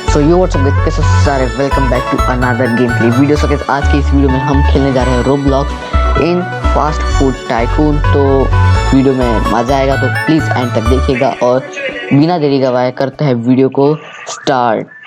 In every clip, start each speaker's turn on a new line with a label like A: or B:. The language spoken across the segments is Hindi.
A: सो यू व्हाट्सअप गाइस, कैसे हो सारे। Welcome back to another game play video. So guys, आज की इस वीडियो में हम खेलने जा रहे हैं रोब्लॉक्स इन फास्ट फूड टाइकून। तो वीडियो में मज़ा आएगा, तो प्लीज़ एंड तक देखिएगा और बिना देरी गवाए करते हैं वीडियो को स्टार्ट।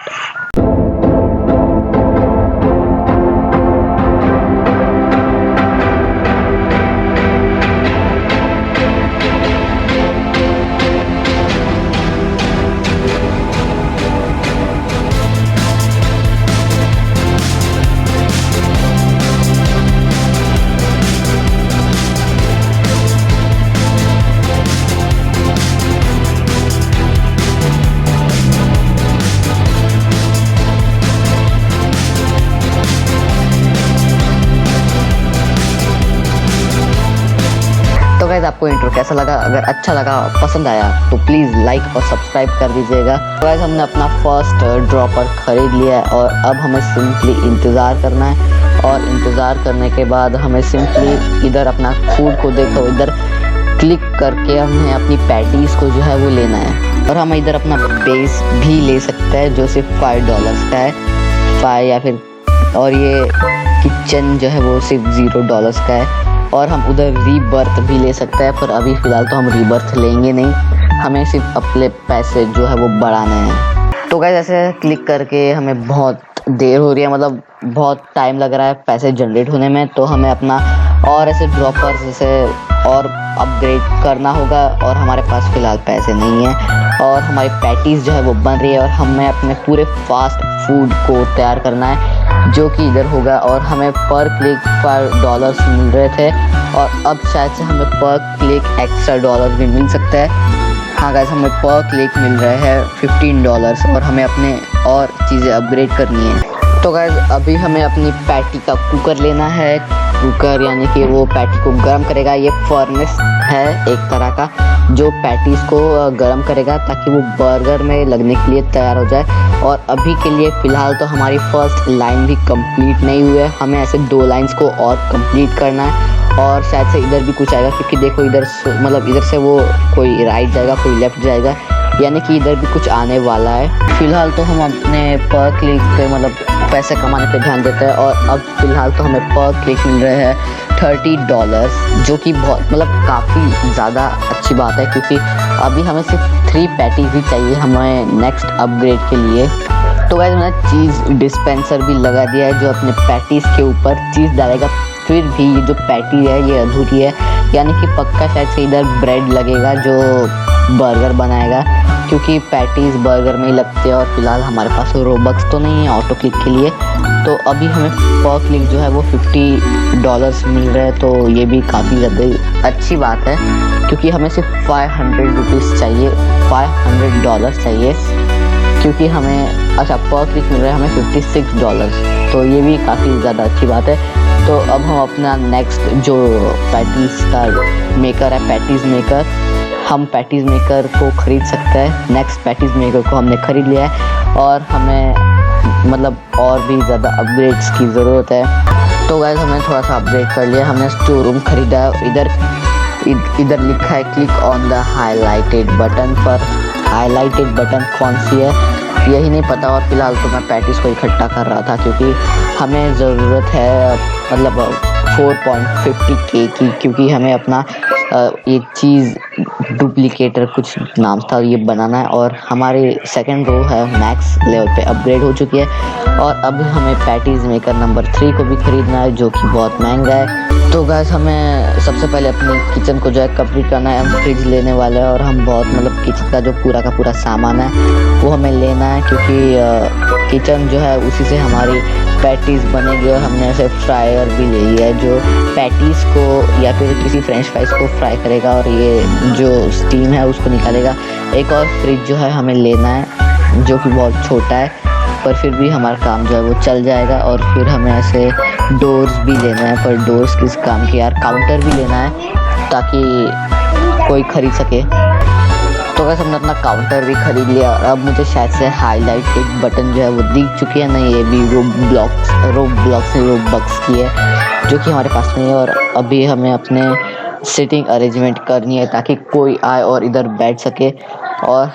A: तो गाइस, आपको इंट्रो कैसा लगा? अगर अच्छा लगा, पसंद आया तो प्लीज़ लाइक और सब्सक्राइब कर दीजिएगा। तो गाइस, हमने अपना फर्स्ट ड्रॉपर खरीद लिया है और अब हमें सिंपली इंतज़ार करना है। और इंतज़ार करने के बाद हमें सिंपली इधर अपना फूड को देखो, इधर क्लिक करके हमें अपनी पैटीज़ को जो है वो लेना है। और हम इधर अपना बेस भी ले सकते हैं जो सिर्फ $5 का है, 5 या फिर, और ये किचन जो है वो सिर्फ $0 का है। और हम उधर रीबर्थ भी ले सकते हैं, पर अभी फ़िलहाल तो हम रीबर्थ लेंगे नहीं, हमें सिर्फ अपने पैसे जो है वो बढ़ाने हैं। तो गाइस, ऐसे क्लिक करके हमें बहुत देर हो रही है, मतलब बहुत टाइम लग रहा है पैसे जनरेट होने में। तो हमें अपना और ऐसे ड्रॉपर जैसे और अपग्रेड करना होगा, और हमारे पास फ़िलहाल पैसे नहीं हैं। और हमारी पैटीज़ जो है वो बन रही है और हमें अपने पूरे फास्ट फूड को तैयार करना है, जो कि इधर होगा। और हमें पर क्लिक $5 मिल रहे थे, और अब शायद से हमें पर क्लिक एक्स्ट्रा डॉलर भी मिल सकता है। हाँ गाइस, हमें पर क्लिक मिल रहे हैं $15, और हमें अपने और चीज़ें अपग्रेड करनी है। तो गाइस, अभी हमें अपनी पैटी का कुकर लेना है। कुकर यानी कि वो पैटी को गर्म करेगा। ये फर्नेस है एक तरह का, जो पैटीज़ को गर्म करेगा ताकि वो बर्गर में लगने के लिए तैयार हो जाए। और अभी के लिए फ़िलहाल तो हमारी फर्स्ट लाइन भी कंप्लीट नहीं हुई है, हमें ऐसे 2 लाइंस को और कंप्लीट करना है। और शायद से इधर भी कुछ आएगा, क्योंकि देखो इधर मतलब इधर से वो कोई राइट जाएगा, कोई लेफ़्ट जाएगा, यानी कि इधर भी कुछ आने वाला है। फ़िलहाल तो हम अपने पर क्लिक पे मतलब पैसे कमाने पे ध्यान देते हैं। और अब फ़िलहाल तो हमें पर क्लिक मिल रहे हैं $30, जो कि बहुत मतलब काफ़ी ज़्यादा अच्छी बात है, क्योंकि अभी हमें सिर्फ 3 पैटीज़ ही चाहिए हमें नेक्स्ट अपग्रेड के लिए। तो गाइस, मैंने चीज़ डिस्पेंसर भी लगा दिया है, जो अपने पैटीज़ के ऊपर चीज़ डालेगा। फिर भी ये जो पैटी है ये अधूरी है, यानी कि पक्का शायद से इधर ब्रेड लगेगा जो बर्गर बनाएगा, क्योंकि पैटीज़ बर्गर में ही लगती है। और फिलहाल हमारे पास रोबक्स तो नहीं है ऑटो क्लिक के लिए, तो अभी हमें पर क्लिक जो है वो $50 मिल रहा है। तो ये भी काफ़ी ज़्यादा अच्छी बात है, क्योंकि हमें सिर्फ $500 चाहिए, $500 चाहिए, क्योंकि हमें अच्छा पर क्लिक मिल रहा है हमें $56। तो ये भी काफ़ी ज़्यादा अच्छी बात है। तो अब हम अपना नेक्स्ट जो पैटीज़ का मेकर है, पैटीज़ मेकर, हम पैटीज़ मेकर को ख़रीद सकते हैं। नेक्स्ट पैटीज़ मेकर को हमने ख़रीद लिया है, और हमें मतलब और भी ज़्यादा अपग्रेड्स की ज़रूरत है। तो गाइस, हमने थोड़ा सा अपग्रेड कर लिया, हमने स्टोर रूम ख़रीदा है। इधर लिखा है click on the highlighted button, पर हाईलाइटेड बटन कौन सी है यही नहीं पता। और फिलहाल तो मैं पैटीज़ को इकट्ठा कर रहा था, क्योंकि हमें ज़रूरत है मतलब 4.50K की, क्योंकि हमें अपना ये चीज़ डुप्लीकेटर कुछ नाम था ये बनाना है। और हमारी सेकंड रो है मैक्स लेवल पे अपग्रेड हो चुकी है। और अब हमें पैटीज़ मेकर नंबर 3 को भी ख़रीदना है, जो कि बहुत महंगा है। तो गाइस, हमें सबसे पहले अपनी किचन को जो है कंप्लीट करना है। हम फ्रिज लेने वाले हैं, और हम बहुत मतलब किचन का जो पूरा का पूरा सामान है वो हमें लेना है, क्योंकि किचन जो है उसी से हमारी पैटीज़ बनेगी। और हमने ऐसे फ्रायर भी ले लिया है, जो पैटीज़ को या फिर किसी फ्रेंच फ्राइज़ को फ्राई करेगा, और ये जो स्टीम है उसको निकालेगा। एक और फ्रिज जो है हमें लेना है, जो कि बहुत छोटा है, पर फिर भी हमारा काम जो है वो चल जाएगा। और फिर हमें ऐसे डोर्स भी लेना है, पर डोर्स किस काम के यार, काउंटर भी लेना है ताकि कोई ख़रीद सके। तो वैसे हमने अपना काउंटर भी ख़रीद लिया। और अब मुझे शायद से हाईलाइटेड बटन जो है वो दिख चुकी है, नहीं ये भी रोब्लॉक्स की है, जो कि हमारे पास नहीं है। और अभी हमें अपने सिटिंग अरेंजमेंट करनी है ताकि कोई आए और इधर बैठ सके। और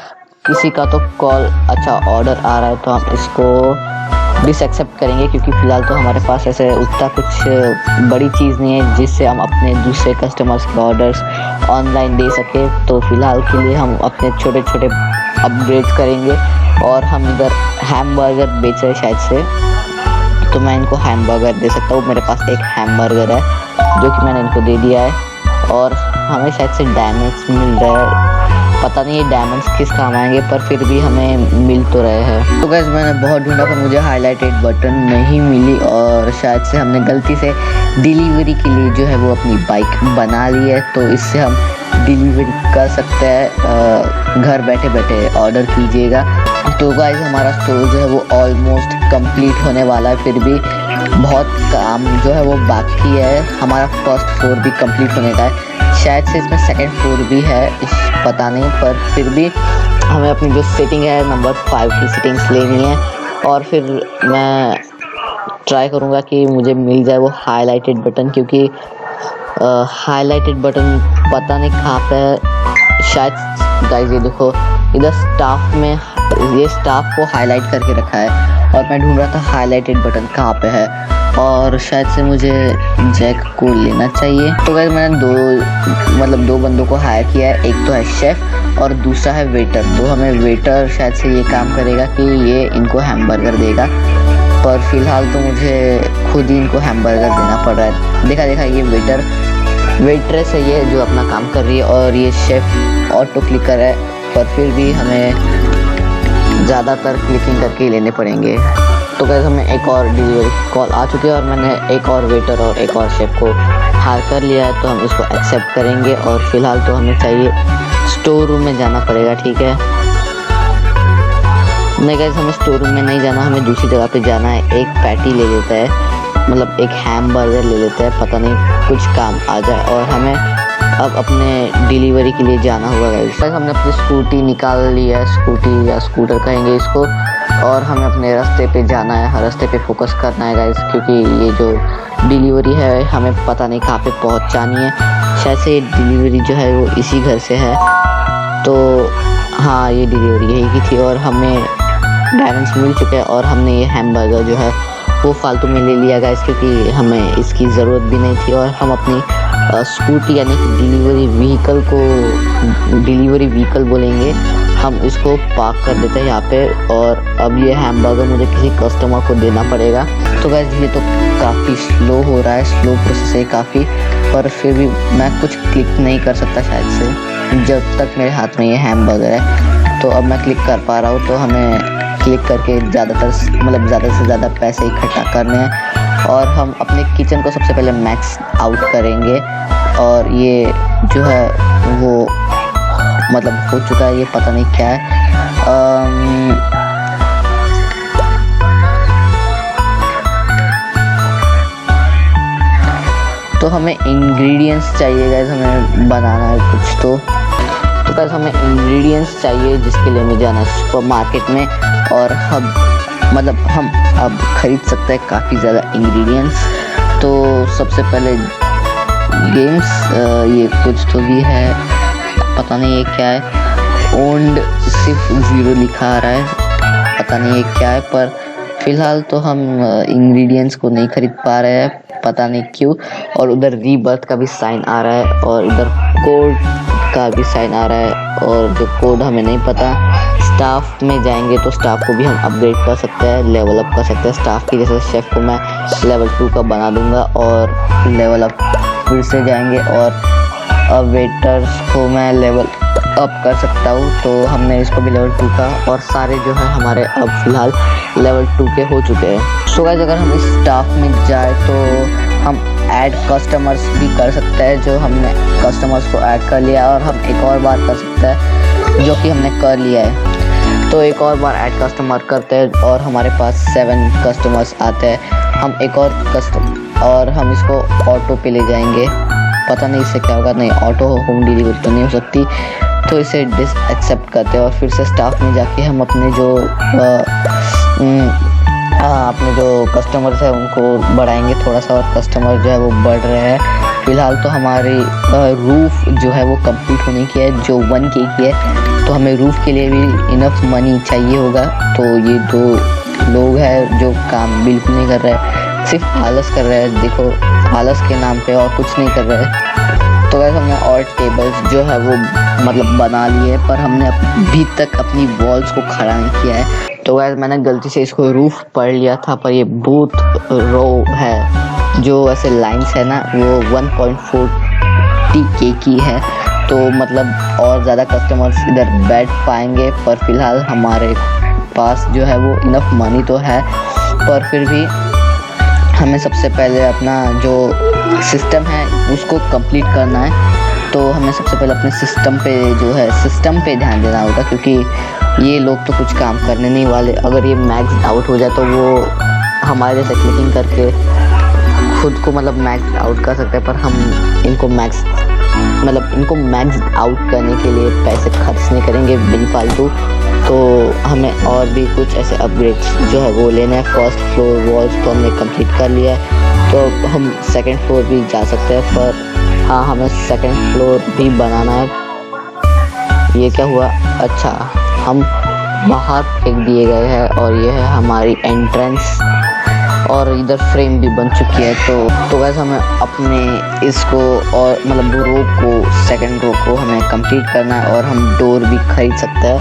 A: किसी का तो कॉल अच्छा ऑर्डर आ रहा है तो हम इसको डिसएक्सेप्ट करेंगे, क्योंकि फ़िलहाल तो हमारे पास ऐसे उतना कुछ बड़ी चीज़ नहीं है जिससे हम अपने दूसरे कस्टमर्स के ऑर्डर्स ऑनलाइन दे सके। तो फ़िलहाल के लिए हम अपने छोटे छोटे अपग्रेड करेंगे। और हम इधर हैमबर्गर बेच रहे शायद से, तो मैं इनको हैमबर्गर दे सकता हूँ। मेरे पास एक हैमबर्गर है जो कि मैंने इनको दे दिया है। और हमें शायद से डायमंड्स मिल रहा है, पता नहीं ये डायमंड्स किस काम आएंगे, पर फिर भी हमें मिल तो रहे हैं। तो गाइस मैंने बहुत ढूंढा पर मुझे हाईलाइटेड बटन नहीं मिली, और शायद से हमने गलती से डिलीवरी के लिए जो है वो अपनी बाइक बना ली है। तो इससे हम डिलीवरी कर सकते हैं, घर बैठे बैठे ऑर्डर कीजिएगा। तो गाइस हमारा स्टोर जो है वो ऑलमोस्ट कंप्लीट होने वाला है, फिर भी बहुत काम जो है वो बाकी है। हमारा फर्स्ट फ्लोर भी कंप्लीट होने का है, शायद से इसमें सेकंड फ्लोर भी है, पता नहीं, पर फिर भी हमें अपनी जो सेटिंग है नंबर 5 की सेटिंग्स लेनी है। और फिर मैं ट्राई करूँगा कि मुझे मिल जाए वो हाईलाइटेड बटन, क्योंकि हाईलाइटेड बटन पता नहीं कहाँ पे है। शायद गाइस ये देखो इधर स्टाफ में ये स्टाफ को हाईलाइट करके रखा है, और मैं ढूंढ रहा था हाईलाइटेड बटन कहाँ पे है, और शायद से मुझे जैक को लेना चाहिए। तो गाइस मैंने दो बंदों को हायर किया है, एक तो है शेफ और दूसरा है वेटर। तो हमें वेटर शायद से ये काम करेगा कि ये इनको हैमबर्गर देगा, पर फिलहाल तो मुझे खुद ही इनको हैमबर्गर देना पड़ रहा है। देखा ये वेट्रेस है ये जो अपना काम कर रही है, और ये शेफ ऑटो क्लिकर है, पर फिर भी हमें ज़्यादातर क्लिकिंग करके लेने पड़ेंगे। तो गाइस हमें एक और डिलीवरी कॉल आ चुकी है, और मैंने एक और वेटर और एक और शेफ को हायर कर लिया है, तो हम इसको एक्सेप्ट करेंगे। और फिलहाल तो हमें चाहिए स्टोर रूम में जाना पड़ेगा, ठीक है। नहीं गाइस हमें स्टोर रूम में नहीं जाना, हमें दूसरी जगह पे जाना है। एक पैटी ले लेता है, मतलब एक हैमबर्गर ले लेते हैं, पता नहीं कुछ काम आ जाए। और हमें अब अपने डिलीवरी के लिए जाना होगा गाइस। हमने अपनी स्कूटी निकाल ली है, स्कूटी या स्कूटर कहेंगे इसको, और हमें अपने रास्ते पे जाना है, रास्ते पे फोकस करना है गाइस, क्योंकि ये जो डिलीवरी है हमें पता नहीं कहाँ पे पहुँचानी है। शायद से ये डिलीवरी जो है वो इसी घर से है, तो हाँ ये डिलीवरी यही की थी। और हमें डायमंड्स मिल चुके हैं, और हमने ये हैमबर्गर जो है वो फालतू में ले लिया गाइस, क्योंकि हमें इसकी ज़रूरत भी नहीं थी। और हम अपनी स्कूटी यानी कि डिलीवरी व्हीकल बोलेंगे, हम इसको पार्क कर देते हैं यहाँ पे। और अब ये हैमबर्गर मुझे किसी कस्टमर को देना पड़ेगा। तो गाइस ये तो काफ़ी स्लो हो रहा है, स्लो प्रोसेस है काफ़ी, पर फिर भी मैं कुछ क्लिक नहीं कर सकता शायद से, जब तक मेरे हाथ में ये हैमबर्गर है। तो अब मैं क्लिक कर पा रहा हूँ, तो हमें क्लिक करके ज़्यादा से ज़्यादा पैसे इकट्ठा करने हैं। और हम अपने किचन को सबसे पहले मैक्स आउट करेंगे, और ये जो है वो मतलब हो चुका है, ये पता नहीं क्या है। तो हमें इंग्रेडिएंट्स चाहिए गाइस, हमें बनाना है कुछ। तो गाइस हमें इंग्रेडिएंट्स चाहिए, जिसके लिए हमें जाना है सुपर मार्केट में, और हम अब खरीद सकते हैं काफ़ी ज़्यादा इंग्रेडिएंट्स। तो सबसे पहले गेम्स, ये कुछ तो भी है, पता नहीं ये क्या है, ओन्ड सिर्फ 0 लिखा आ रहा है, पता नहीं ये क्या है। पर फिलहाल तो हम इंग्रेडिएंट्स को नहीं खरीद पा रहे हैं, पता नहीं क्यों। और उधर रीबर्थ का भी साइन आ रहा है, और उधर कोड का भी साइन आ रहा है, और जो कोड हमें नहीं पता। स्टाफ में जाएंगे तो स्टाफ को भी हम अपग्रेड कर सकते हैं, लेवल अप कर सकते हैं स्टाफ की। जैसे शेफ़ को मैं लेवल 2 का बना दूंगा, और लेवल अप फिर से जाएंगे। और वेटर्स को मैं लेवल अप कर सकता हूँ, तो हमने इसको भी लेवल 2 का, और सारे जो है हमारे अब फिलहाल लेवल 2 के हो चुके हैं। सो गाइस अगर हम इस स्टाफ में जाए तो हम ऐड कस्टमर्स भी कर सकते हैं, जो हमने कस्टमर्स को ऐड कर लिया, और हम एक और बार कर सकते हैं जो कि हमने कर लिया है। तो एक और बार ऐड कस्टमर करते हैं, और हमारे पास 7 कस्टमर्स आते हैं। हम एक और और हम इसको ऑटो पे ले जाएंगे, पता नहीं इससे क्या होगा। नहीं, ऑटो होम डिलीवरी तो नहीं हो सकती, तो इसे डिसएक्सेप्ट करते हैं। और फिर से स्टाफ में जाके हम अपने जो कस्टमर्स हैं उनको बढ़ाएंगे थोड़ा सा, और कस्टमर जो है वो बढ़ रहे हैं। फिलहाल तो हमारी रूफ जो है वो कंप्लीट होने की है, जो 1K की है। तो हमें रूफ के लिए भी इनफ मनी चाहिए होगा। तो ये 2 लोग हैं जो काम बिल्कुल नहीं कर रहे, सिर्फ आलस कर रहे हैं। देखो, आलस के नाम पे और कुछ नहीं कर रहे हैं। तो वैसे हमने और टेबल्स जो है वो मतलब बना लिए, पर हमने अभी तक अपनी वॉल्स को खड़ा नहीं किया है। तो वैसे मैंने गलती से इसको रूफ पढ़ लिया था, पर ये बूथ रो है। जो ऐसे लाइंस है ना वो 1.40K की है, तो मतलब और ज़्यादा कस्टमर्स इधर बैठ पाएंगे। पर फिलहाल हमारे पास जो है वो इनफ मनी तो है, पर फिर भी हमें सबसे पहले अपना जो सिस्टम है उसको कंप्लीट करना है। तो हमें सबसे पहले अपने सिस्टम पे ध्यान देना होगा, क्योंकि ये लोग तो कुछ काम करने नहीं वाले। अगर ये मैक्स आउट हो जाए तो वो हमारे जैसे क्लिकिंग करके खुद को मतलब मैक्स आउट कर सकते हैं, पर हम इनको मैक्स आउट करने के लिए पैसे खर्च नहीं करेंगे बेफालतू। तो हमें और भी कुछ ऐसे अपग्रेड्स जो है वो लेना है। फर्स्ट फ्लोर वॉल्स तो हमने कंप्लीट कर लिया है, तो हम सेकंड फ्लोर भी जा सकते हैं। पर हाँ, हमें सेकंड फ्लोर भी बनाना है। ये क्या हुआ? अच्छा, हम बाहर फेंक दिए गए हैं और ये है हमारी एंट्रेंस, और इधर फ्रेम भी बन चुकी है। तो वैसे हमें अपने इसको और मतलब रो को, सेकंड रो को हमें कंप्लीट करना है। और हम डोर भी खरीद सकते हैं,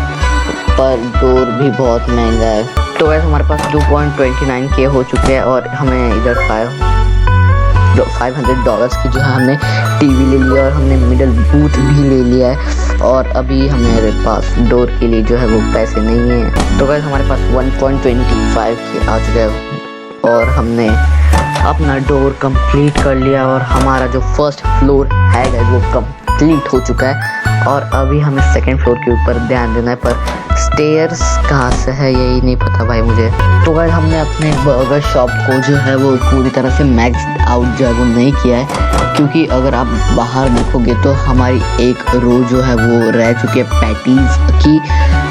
A: पर डोर भी बहुत महंगा है। तो वैसे हमारे पास 2.29K हो चुके हैं, और हमें इधर $500 की जो है हमने टीवी ले लिया, और हमने मिडल बूथ भी ले लिया है। और अभी हमारे पास डोर के लिए जो है वो पैसे नहीं है। तो वैसे हमारे पास 1.25K आ चुका है, और हमने अपना डोर कंप्लीट कर लिया। और हमारा जो फर्स्ट फ्लोर है वो कंप्लीट हो चुका है, और अभी हमें सेकंड फ्लोर के ऊपर ध्यान देना है। पर स्टेयर्स कहाँ से है यही नहीं पता भाई मुझे। तो गाइस, हमने अपने बर्गर शॉप को जो है वो पूरी तरह से मैक्स आउट जो है वो नहीं किया है, क्योंकि अगर आप बाहर देखोगे तो हमारी एक रो जो है वो रह चुकी है पैटीज़ की।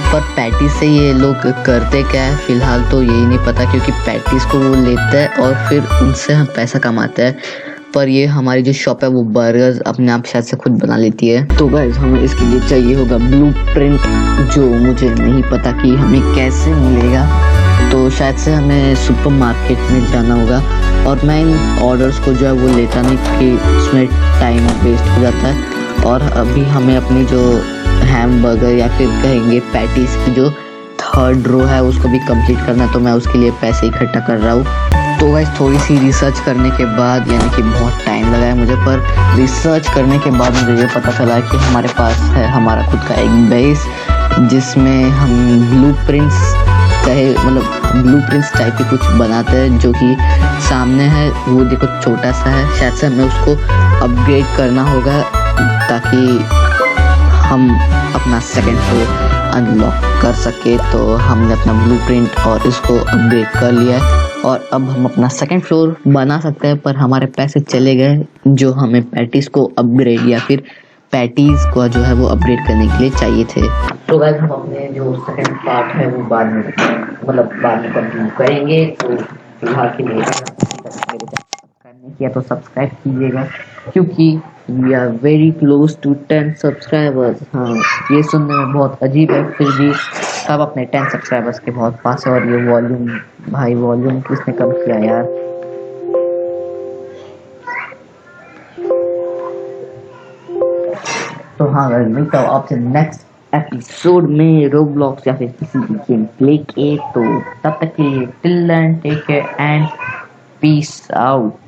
A: पर पैटीज से ये लोग करते क्या है फिलहाल तो यही नहीं पता, क्योंकि पैटीज को वो लेते हैं और फिर उनसे हम पैसा कमाते हैं। पर ये हमारी जो शॉप है वो बर्गर्स अपने आप शायद से खुद बना लेती है। तो गाइस, हमें इसके लिए चाहिए होगा ब्लूप्रिंट, जो मुझे नहीं पता कि हमें कैसे मिलेगा। तो शायद से हमें सुपरमार्केट में जाना होगा, और मैं इन ऑर्डर्स को जो है वो लेता नहीं, क्योंकि उसमें टाइम वेस्ट हो जाता है। और अभी हमें अपनी जो हैमबर्गर या फिर कहेंगे पैटीज की जो थर्ड रो है उसको भी कंप्लीट करना है, तो मैं उसके लिए पैसे इकट्ठा कर रहा हूँ। तो गाइस, थोड़ी सी रिसर्च करने के बाद, यानी कि बहुत टाइम लगा है मुझे, पर रिसर्च करने के बाद मुझे ये पता चला कि हमारे पास है हमारा खुद का एक बेस, जिसमें हम ब्लूप्रिंट्स टाइप के कुछ बनाते हैं। जो कि सामने है वो देखो छोटा सा है, शायद से हमें उसको अपग्रेड करना होगा ताकि हम अपना सेकंड फ्लोर अनलॉक कर सके। तो हमने अपना ब्लूप्रिंट और इसको अपग्रेड कर लिया है, और अब हम अपना सेकंड फ्लोर बना सकते हैं। पर हमारे पैसे चले गए जो हमें पैटीज को अपग्रेड या फिर पैटीज को जो है वो अपग्रेड करने के लिए चाहिए थे। तो गाइस, हम अपने जो सेकंड पार्ट है वो बाद में कंटिन्यू करेंगे। तो फिलहाल के लिए करने किया तो सब्सक्राइब कीजिएगा, क्योंकि we are very close to 10 subscribers. हाँ, ये सुनने में बहुत अजीब है, फिर भी सब अपने 10 सब्सक्राइबर्स के बहुत पास है। और ये वॉल्यूम किसने कम किया यार? तो हाँ गाइस, मिलता हूँ आपसे नेक्स्ट एपिसोड में रोब्लॉक्स या फिर किसी भी गेम प्ले के। तो तब तक के लिए till then take care and peace out.